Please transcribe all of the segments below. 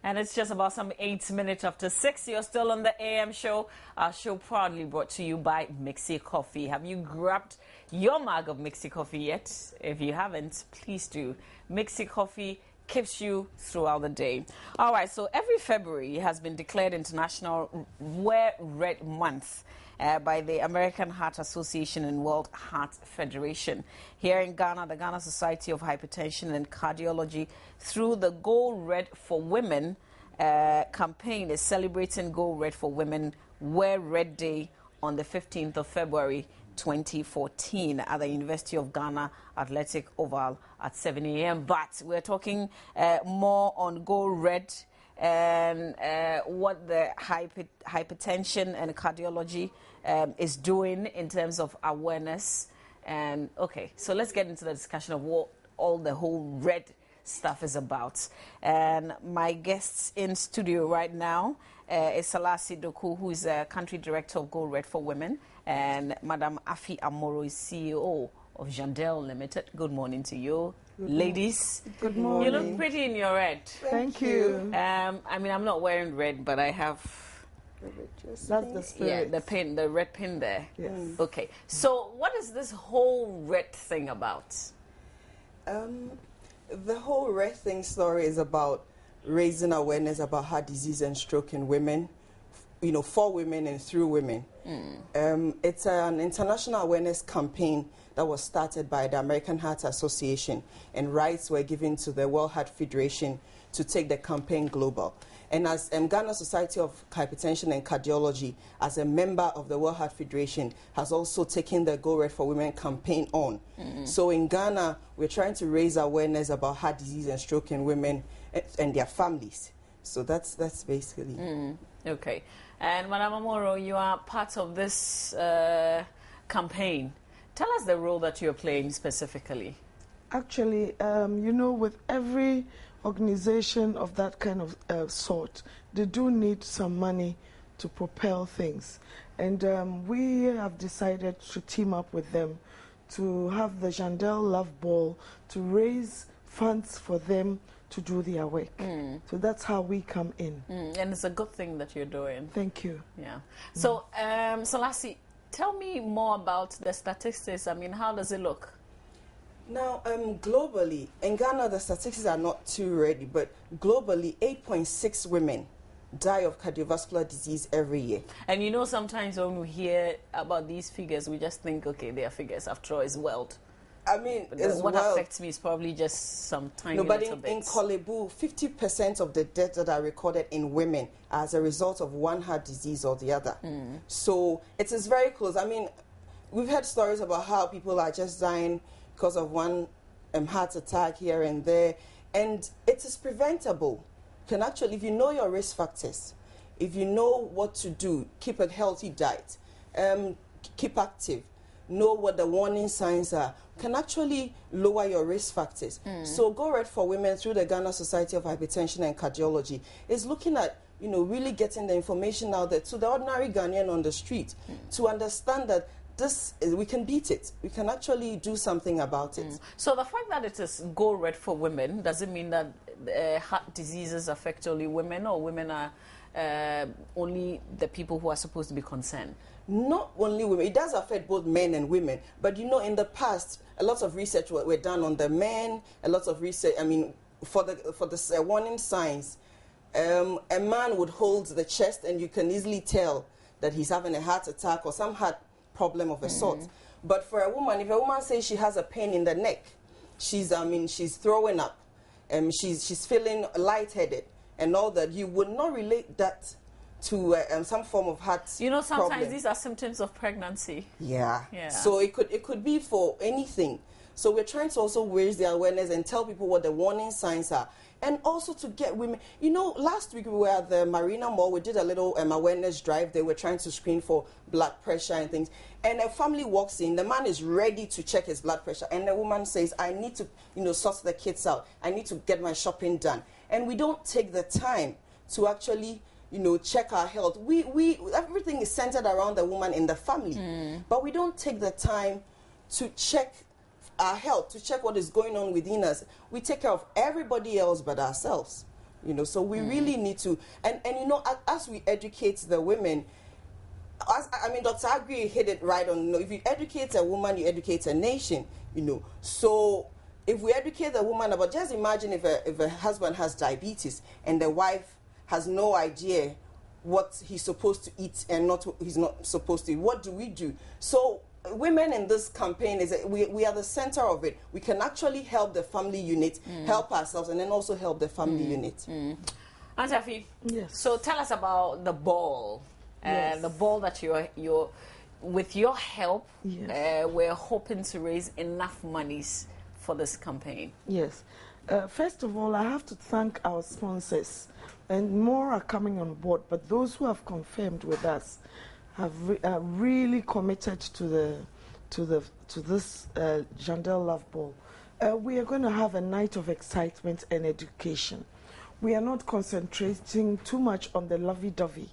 And it's just about some 8 minutes after 6. You're still on the AM show. Our show proudly brought to you by Mixi Coffee. Have you grabbed your mug of Mixi Coffee yet? If you haven't, please do. Mixi Coffee keeps you throughout the day. All right, so every February has been declared International Wear Red Month by the American Heart Association and World Heart Federation. Here in Ghana, the Ghana Society of Hypertension and Cardiology, through the Go Red for Women campaign, is celebrating Go Red for Women Wear Red Day on the 15th of February 2014 at the University of Ghana Athletic Oval at 7 a.m. But we're talking more on Go Red and what the hypertension and cardiology is doing in terms of awareness. And okay, so let's get into the discussion of what all the whole red stuff is about. And my guests in studio right now is Salasi Doku, who is a country director of Go Red for Women, and Madam Afi Amoro is CEO of Jandel Limited. Good morning to you, ladies. Good morning. You look pretty in your red. Thank you. I mean, I'm not wearing red, but I have. That's the spirit. Yeah, the pin, the red pin there. Yes. Okay. So, what is this whole red thing about? The whole red thing story is about raising awareness about heart disease and stroke in women, you know, for women and through women. It's an international awareness campaign that was started by the American Heart Association, and rights were given to the World Heart Federation to take the campaign global. And as Ghana Society of Hypertension and Cardiology, as a member of the World Heart Federation, has also taken the Go Red for Women campaign on. So in Ghana, we're trying to raise awareness about heart disease and stroke in women and their families. So that's basically. Okay. And Madam Amoro, you are part of this campaign. Tell us the role that you're playing specifically. Actually, you know, with every organization of that kind of sort, they do need some money to propel things. And we have decided to team up with them to have the Jandel Love Ball to raise funds for them to do their work. So that's how we come in. And it's a good thing that you're doing. Thank you. Yeah. So, Salasi, tell me more about the statistics. I mean, how does it look? Now, globally, in Ghana, the statistics are not too ready, but globally, 8.6 women die of cardiovascular disease every year. And you know, sometimes when we hear about these figures, we just think, okay, they are figures. After all, it's world. I mean, what affects me is probably just some tiny little bits. In Kolebu, 50% of the deaths that are recorded in women are as a result of one heart disease or the other. So it is very close. I mean, we've heard stories about how people are just dying because of one heart attack here and there, and it is preventable. You can actually, if you know your risk factors, if you know what to do, keep a healthy diet, keep active, know what the warning signs are, can actually lower your risk factors. So Go Red for Women through the Ghana Society of Hypertension and Cardiology is looking at, you know, really getting the information out there to the ordinary Ghanaian on the street to understand that we can beat it. We can actually do something about it. So the fact that it is Go Red for Women, does it mean that heart diseases affect only women, or women are only the people who are supposed to be concerned? Not only women. It does affect both men and women. But, you know, in the past, a lot of research were done on the men, a lot of research, I mean, for the warning signs, a man would hold the chest and you can easily tell that he's having a heart attack or some heart problem of a sort. But for a woman, if a woman says she has a pain in the neck, she's throwing up, she's feeling lightheaded and all that, you would not relate that to some form of heart You know, sometimes problem. These are symptoms of pregnancy. Yeah. So it could be for anything. So we're trying to also raise the awareness and tell people what the warning signs are. And also to get women, you know, last week we were at the Marina Mall, we did a little awareness drive. They were trying to screen for blood pressure and things. And a family walks in, the man is ready to check his blood pressure. And the woman says, I need to, you know, sort the kids out. I need to get my shopping done. And we don't take the time to actually, you know, check our health. Everything is centered around the woman in the family. But we don't take the time to check our health, to check what is going on within us. We take care of everybody else but ourselves. You know, so we really need to, and you know, as we educate the women, I mean, Dr. Agri hit it right on. You know, if you educate a woman, you educate a nation. You know, so if we educate the woman about, just imagine if a husband has diabetes and the wife has no idea what he's supposed to eat and he's not supposed to eat. What do we do? So women in this campaign, we are the center of it. We can actually help the family unit, help ourselves, and then also help the family unit. Aunt Afi, yes. so tell us about the ball. Yes. The ball that you're with your help, yes. We're hoping to raise enough monies for this campaign. Yes. First of all, I have to thank our sponsors, and more are coming on board, but those who have confirmed with us have really committed to this Jandel Love Ball. We are going to have a night of excitement and education. We are not concentrating too much on the lovey-dovey.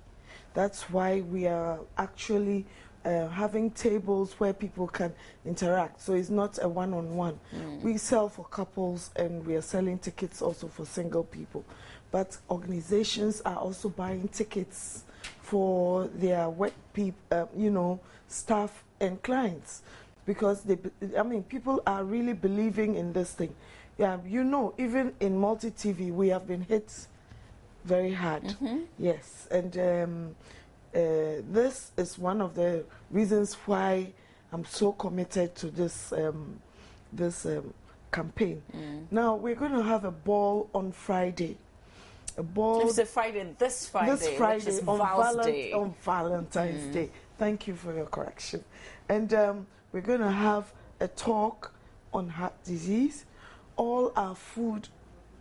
That's why we are actually having tables where people can interact. So it's not a one-on-one. We sell for couples, and we are selling tickets also for single people. But organizations are also buying tickets for their staff and clients, because people are really believing in this thing. Yeah, you know, even in multi-TV, we have been hit very hard. Yes, and this is one of the reasons why I'm so committed to this campaign. Now we're going to have a ball on Friday. A ball. It's a Friday. This Friday. This Friday, which is on Valentine's Day. Thank you for your correction. And we're going to have a talk on heart disease. All our food,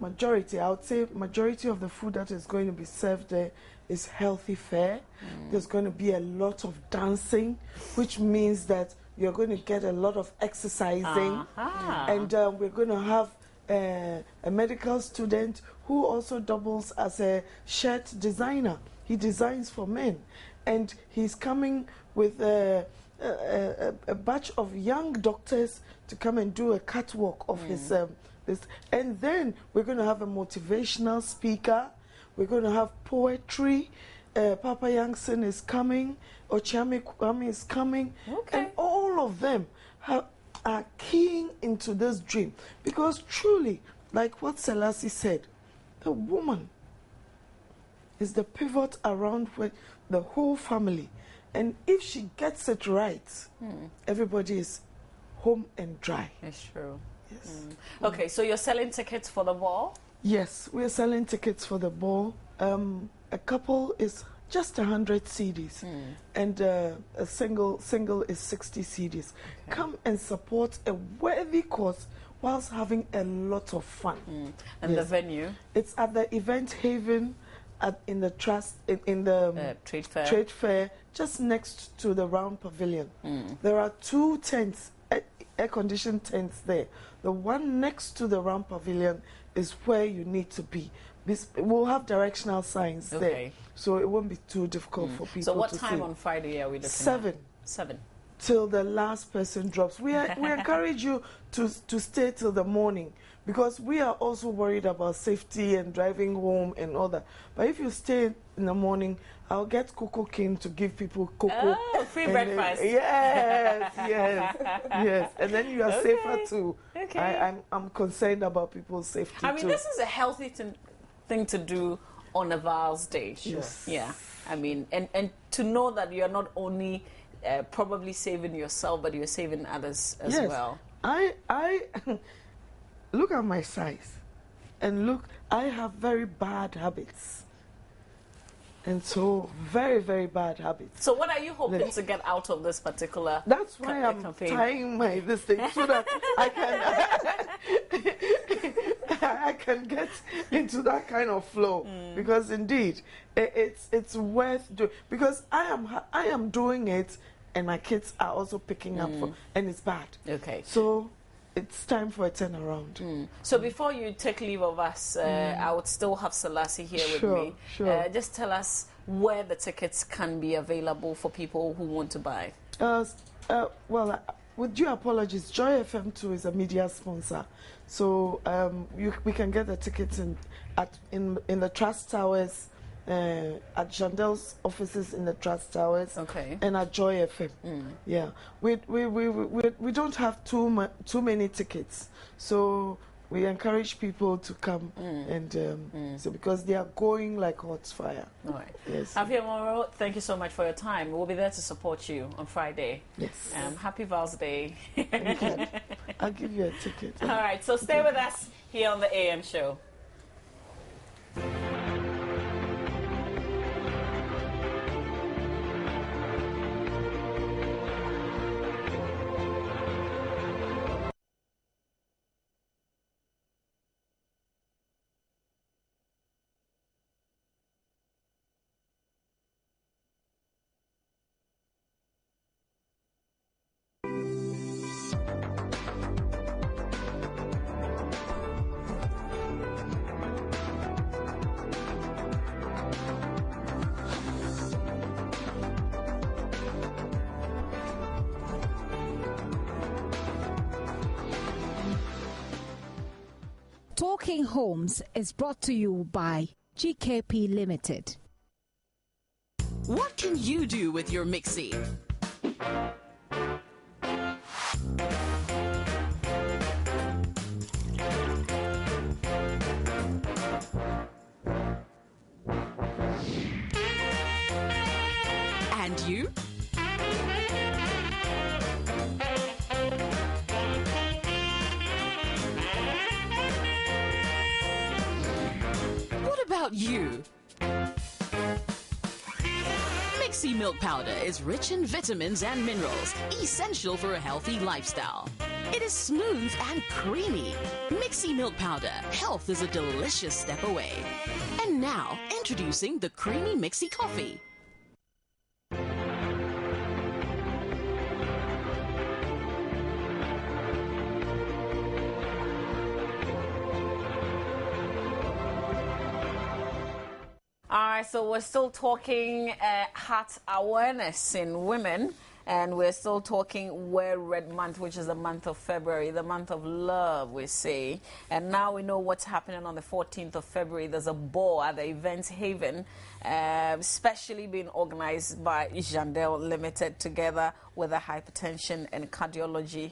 I would say majority of the food that is going to be served there is healthy fare. There's going to be a lot of dancing, which means that you're going to get a lot of exercising. And we're going to have a medical student who also doubles as a shirt designer. He designs for men, and he's coming with a batch of young doctors to come and do a catwalk of his this. And then we're going to have a motivational speaker. We're going to have poetry. Papa Youngson is coming. Ochiame Kwame is coming. And all of them are keying into this dream. Because truly, like what Selassie said, a woman is the pivot around the whole family. And if she gets it right, everybody is home and dry. It's true. Yes. Okay, so you're selling tickets for the ball? Yes, we're selling tickets for the ball. A couple is just 100 CDs, and a single is 60 CDs. Come and support a worthy cause whilst having a lot of fun. And the venue? It's at the Event Haven in the trade fair, just next to the Round Pavilion. There are 2 tents, air-conditioned tents there. The one next to the Round Pavilion is where you need to be. We'll have directional signs there, so it won't be too difficult for people to see. So what time on Friday are we looking 7. at? 7. Till the last person drops. We encourage you to stay till the morning, because we are also worried about safety and driving home and all that. But if you stay in the morning, I'll get Cocoa King to give people cocoa. Oh, free breakfast. Yes. And then you are safer too. I'm concerned about people's safety too. I mean, this is a healthy thing to do on a Val's Day. Yes. Yeah. I mean, and to know that you're not only probably saving yourself, but you're saving others as well. I look at my size, and look, I have very bad habits. And so, very, very bad habits. So what are you hoping to get out of this particular That's why I'm campaign? tying this thing so that I can get into that kind of flow. Because indeed, it's worth doing. Because I am doing it, and my kids are also picking up for, and it's bad. Okay. So it's time for a turnaround. So before you take leave of us, I would still have Selassie here with me. Sure. Just tell us where the tickets can be available for people who want to buy. Well, with due apologies, Joy FM 2 is a media sponsor. So we can get the tickets in the Trust Towers, at Chandel's offices in the Trust Towers, and at Joy FM. Yeah, we don't have too many tickets, so we encourage people to come and so because they are going like hot fire. All right. Yes. Afia Moro, thank you so much for your time. We'll be there to support you on Friday. Yes. Happy Val's Day. I'll give you a ticket. All right, so stay with us here on the AM show. Talking Homes is brought to you by GKP Limited. What can you do with your mixie? And you? What about you? Mixie milk powder is rich in vitamins and minerals, essential for a healthy lifestyle. It is smooth and creamy. Mixie milk powder, health is a delicious step away. And now, introducing the creamy Mixie coffee. All right, so we're still talking heart awareness in women, and we're still talking Wear Red Month, which is the month of February, the month of love, we say. And now we know what's happening on the 14th of February. There's a ball at the Events Haven, specially being organized by Jandel Limited together with the Hypertension and Cardiology,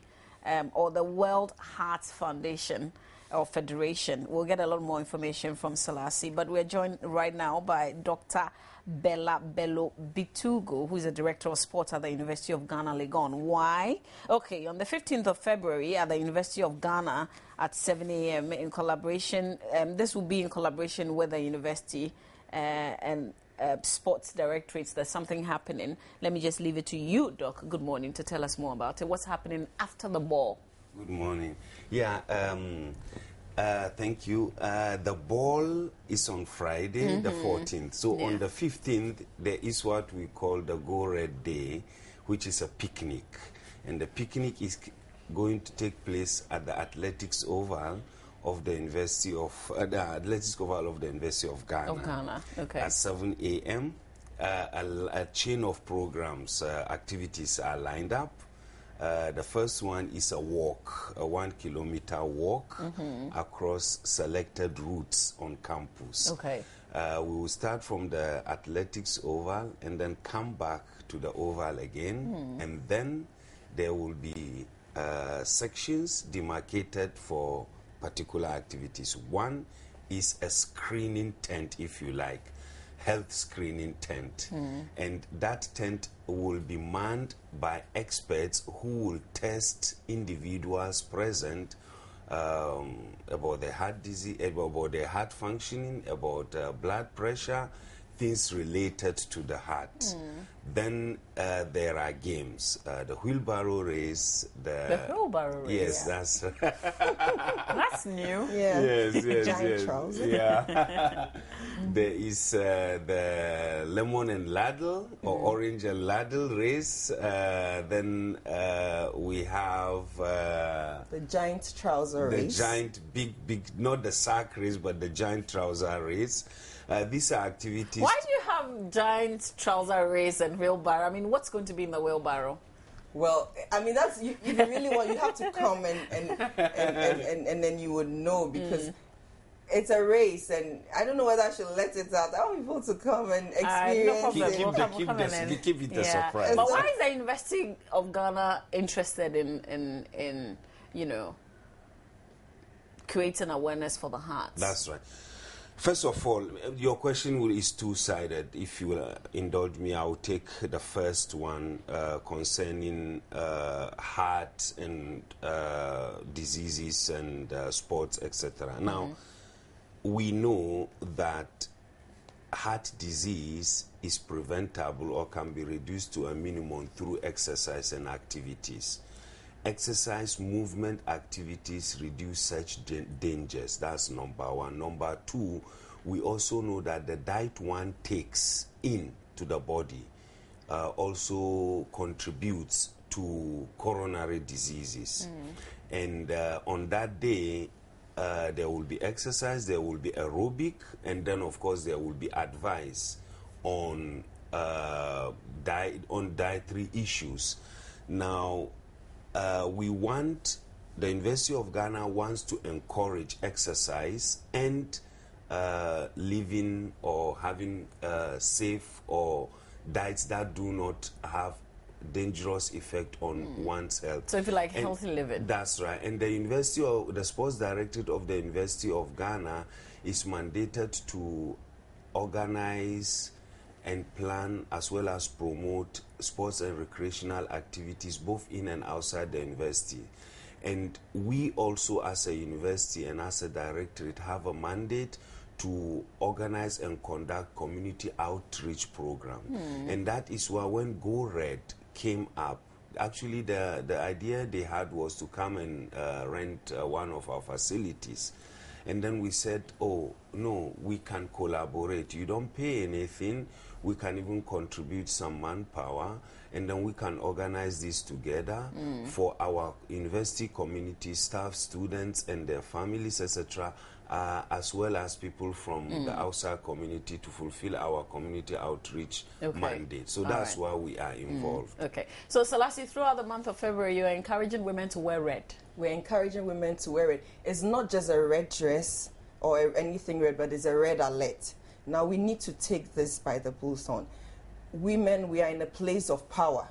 or the World Heart Foundation or Federation. We'll get a lot more information from Selassie, but we're joined right now by Dr. Bella Bello Bitugo, who is the Director of Sports at the University of Ghana, Legon. Why? Okay, on the 15th of February at the University of Ghana at 7 a.m. in collaboration, this will be in collaboration with the university and sports directorates. There's something happening. Let me just leave it to you, Doc. Good morning, to tell us more about it. What's happening after the ball? Good morning. Yeah, thank you. The ball is on Friday, the 14th. So on the 15th, there is what we call the Go Red Day, which is a picnic. And the picnic is going to take place at the Athletics Oval of the University of Ghana. Okay. At 7 a.m. A chain of programs, activities are lined up. The first one is a walk, a 1 kilometer walk across selected routes on campus. Okay. We will start from the Athletics Oval and then come back to the Oval again. And then there will be sections demarcated for particular activities. One is a screening tent, if you like, health screening tent. And that tent will be manned by experts who will test individuals present about the heart disease, about their heart functioning, about blood pressure, things related to the heart. Then there are games, the wheelbarrow race. The wheelbarrow race? Yes, that's... That's new. Yeah. Yes, Giant trousers. Yeah. There is the lemon and ladle, or orange and ladle race. Then we have... the giant trouser race. The giant, big, not the sack race, but the giant trouser race. These are activities... Why do you have giant trouser race and wheelbarrow? I mean, what's going to be in the wheelbarrow? Well, I mean, that's if you really want, you have to come and then you would know, because it's a race, and I don't know whether I should let it out. I want people to come and experience it. Keep it a surprise. But why is the University of Ghana interested in creating awareness for the heart? That's right. First of all, your question is two-sided. If you will indulge me, I will take the first one concerning heart and diseases and sports, etc. Now, we know that heart disease is preventable or can be reduced to a minimum through exercise and activities. Exercise, movement, activities reduce such dangers. That's number one. Number two, we also know that the diet one takes in to the body also contributes to coronary diseases. And on that day, there will be exercise, there will be aerobic, and then of course there will be advice on dietary issues. Now, the University of Ghana wants to encourage exercise and living or having safe or diets that do not have dangerous effect on one's health. So if you like healthy living. That's right. And the sports directorate of the University of Ghana is mandated to organize and plan as well as promote sports and recreational activities both in and outside the university. And we also as a university and as a directorate have a mandate to organize and conduct community outreach program. And that is why when Go Red came up, actually the idea they had was to come and rent one of our facilities. And then we said, oh, no, we can collaborate. You don't pay anything. We can even contribute some manpower, and then we can organize this together for our university community, staff, students, and their families, etc., as well as people from the outside community to fulfill our community outreach mandate. So that's why we are involved. Okay. So, Selassie, throughout the month of February, you're encouraging women to wear red. We're encouraging women to wear it. It's not just a red dress or anything red, but it's a red alert. Now, we need to take this by the bull's horn. Women, we are in a place of power.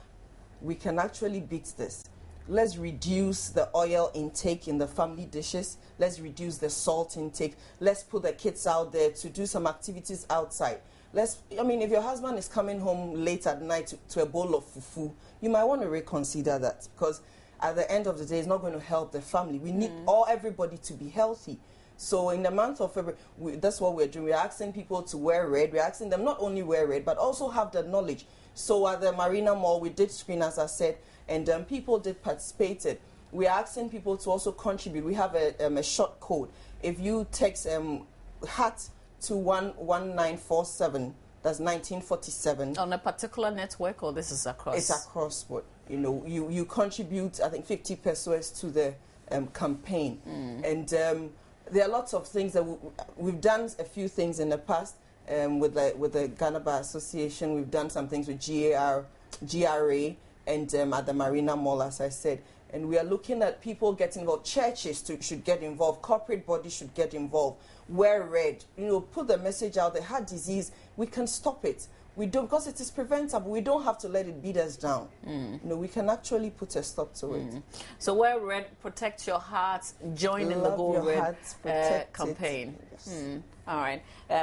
We can actually beat this. Let's reduce the oil intake in the family dishes. Let's reduce the salt intake. Let's put the kids out there to do some activities outside. If your husband is coming home late at night to a bowl of fufu, you might want to reconsider that, because at the end of the day, it's not going to help the family. We need everybody to be healthy. So in the month of February, that's what we're doing. We're asking people to wear red. We're asking them not only wear red, but also have the knowledge. So at the Marina Mall, we did screen, as I said, and people did participate. We're asking people to also contribute. We have a short code. If you text HAT to 11947, that's 1947. On a particular network, or this is across? It's across, but you contribute, I think, 50 pesos to the campaign. And there are lots of things that we've done a few things in the past with the Ghana Bar Association. We've done some things with GRA, and at the Marina Mall, as I said. And we are looking at people getting involved. Churches should get involved. Corporate bodies should get involved. Wear red. Put the message out there. Heart disease, we can stop it. We don't, because it is preventable. We don't have to let it beat us down. We can actually put a stop to it. So wear red, protect your heart, join in the Go Red campaign. Yes. All right.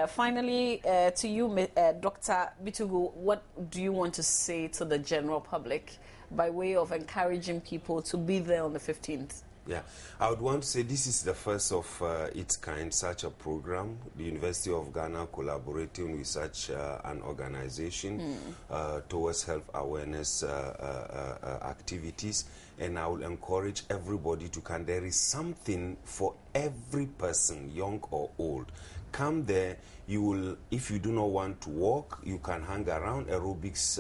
Finally, to you, Dr. Bitugu, what do you want to say to the general public by way of encouraging people to be there on the 15th? Yeah, I would want to say this is the first of its kind, such a program. The University of Ghana collaborating with such an organization towards health awareness activities. And I will encourage everybody to come. There is something for every person, young or old. Come there. You will, if you do not want to walk, you can hang around. Aerobics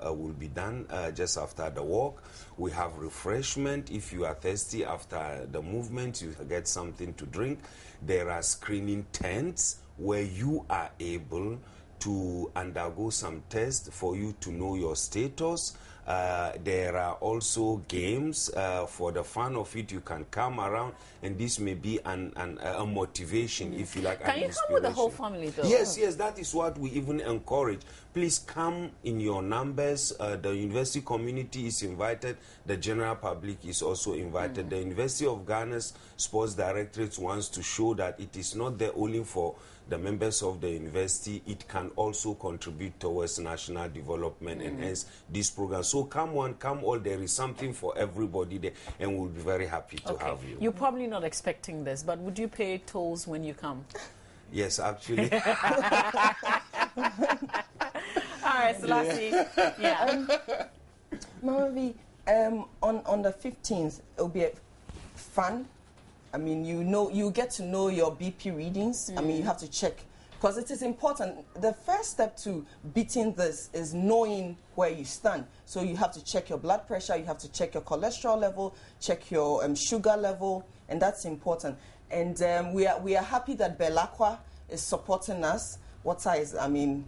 will be done just after the walk. We have refreshment. If you are thirsty after the movement, you get something to drink. There are screening tents where you are able to undergo some tests for you to know your status, There are also games. For the fun of it, you can come around, and this may be a motivation, if you like. Can you come with the whole family, though? Yes, yes, that is what we even encourage. Please come in your numbers. The university community is invited. The general public is also invited. The University of Ghana's Sports Directorate wants to show that it is not there only for the members of the university. It can also contribute towards national development and hence this program. So come on, come all. There is something for everybody there, and we'll be very happy to have you. You're probably not expecting this, but would you pay tolls when you come? Yes, actually. All right, Selassie. Yeah. Mama V, on the 15th, it'll be fun. I mean, you get to know your BP readings. I mean, you have to check, because it is important. The first step to beating this is knowing where you stand. So you have to check your blood pressure, you have to check your cholesterol level, check your sugar level, and that's important. And we are happy that Acquah is supporting us. Water is, I mean,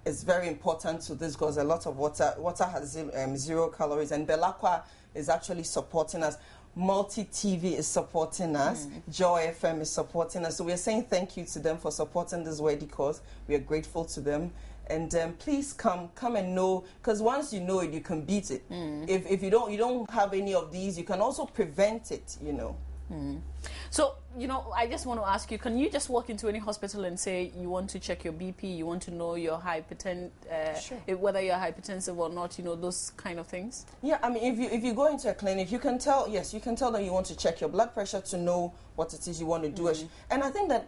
it's very important to this, because a lot of water has 0 calories, and Acquah is actually supporting us. Multi TV is supporting us. Joy FM is supporting us. So we are saying thank you to them for supporting this worthy cause. We are grateful to them. And please come and know, because once you know it, you can beat it. If you don't have any of these, you can also prevent it, you know. So, you know, I just want to ask you, can you just walk into any hospital and say you want to check your BP, you want to know your whether you're hypertensive or not, you know, those kind of things? Yeah, I mean, if you go into a clinic, you can tell, yes, you can tell them you want to check your blood pressure to know what it is you want to do. And I think that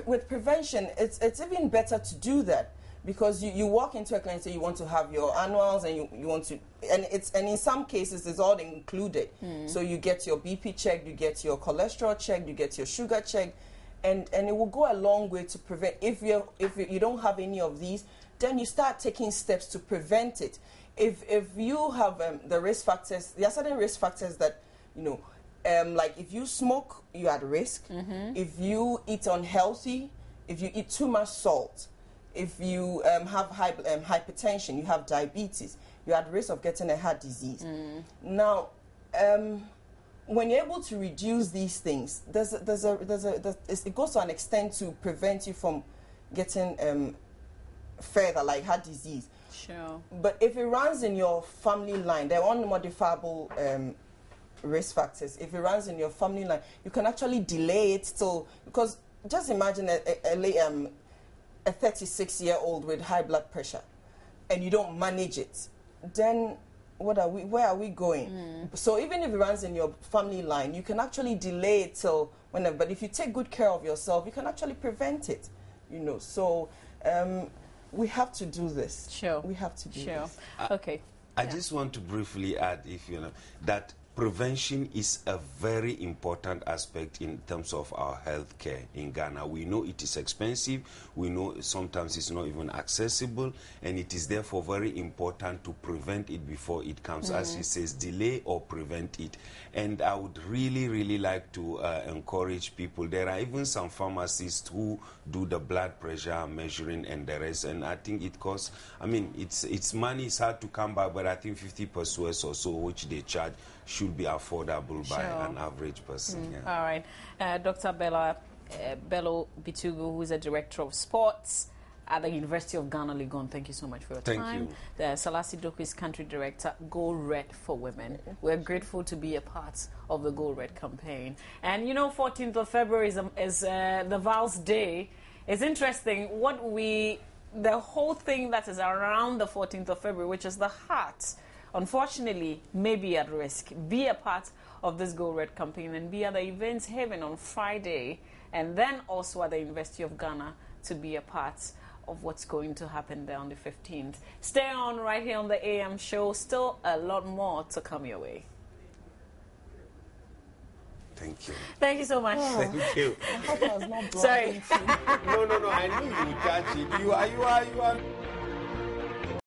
with prevention, it's even better to do that. Because you walk into a clinic and say you want to have your annuals, and you want to, and in some cases it's all included. So you get your BP checked, you get your cholesterol checked, you get your sugar checked, and it will go a long way to prevent. If you don't have any of these, then you start taking steps to prevent it. If you have the risk factors, there are certain risk factors that, you know, like if you smoke, you're at risk. If you eat unhealthy, if you eat too much salt, if you have hypertension, you have diabetes, you're at risk of getting a heart disease. Now, when you're able to reduce these things, it goes to an extent to prevent you from getting further, like heart disease. Sure. But if it runs in your family line, they're unmodifiable risk factors. If it runs in your family line, you can actually delay it till, because just imagine a 36-year-old with high blood pressure, and you don't manage it, then where are we going? So even if it runs in your family line, you can actually delay it till whenever. But if you take good care of yourself, you can actually prevent it, you know. So we have to do this. Sure. We have to do this. Okay. I just want to briefly add, if you know, that prevention is a very important aspect in terms of our health care in Ghana. We know it is expensive. We know sometimes it's not even accessible, and it is therefore very important to prevent it before it comes. As he says, delay or prevent it. And I would really, really like to encourage people. There are even some pharmacists who do the blood pressure measuring and the rest, and I think it costs, I mean, it's money, it's hard to come by, but I think 50 pesos or so, which they charge, should be affordable by an average person. All right. Dr. Bello Bitugu, who is the Director of Sports at the University of Ghana, Legon, thank you so much for your time. Thank you. Selassie Doku is Country Director, Go Red for Women. We're grateful to be a part of the Go Red campaign. And you know, 14th of February is the Val's Day. It's interesting the whole thing that is around the 14th of February, which is the heart, unfortunately, may be at risk. Be a part of this Go Red campaign and be at the events haven on Friday, and then also at the University of Ghana to be a part of what's going to happen there on the 15th. Stay on right here on the AM show. Still a lot more to come your way. Thank you. Thank you so much. Thank you. I hope I was not Sorry. No, I knew you would catch it. You are